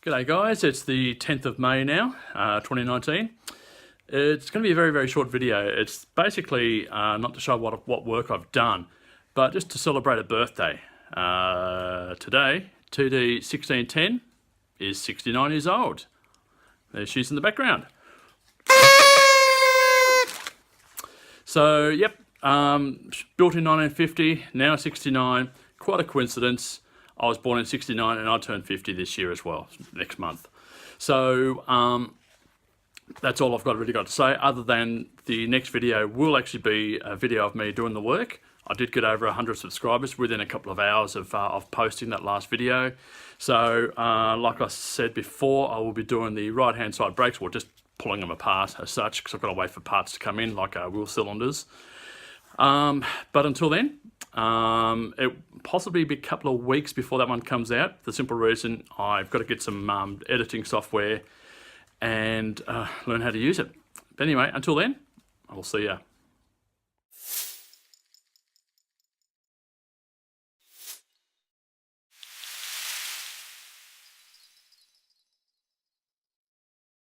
G'day guys, it's the 10th of May now, 2019. It's going to be a very, very short video. It's basically not to show what work I've done, but just to celebrate a birthday. Today, TD1610 is 69 years old. There she is in the background. So, yep, built in 1950, now 69, quite a coincidence. I was born in 69 and I turned 50 this year as well, next month. So that's all I've really got to say, other than the next video will actually be a video of me doing the work. I did get over 100 subscribers within a couple of hours of posting that last video. So like I said before, I will be doing the right hand side brakes, or just pulling them apart as such, because I've got to wait for parts to come in, like wheel cylinders. But until then, it possibly be a couple of weeks before that one comes out. The simple reason, I've got to get some editing software and learn how to use it. But anyway, until then, I'll see ya.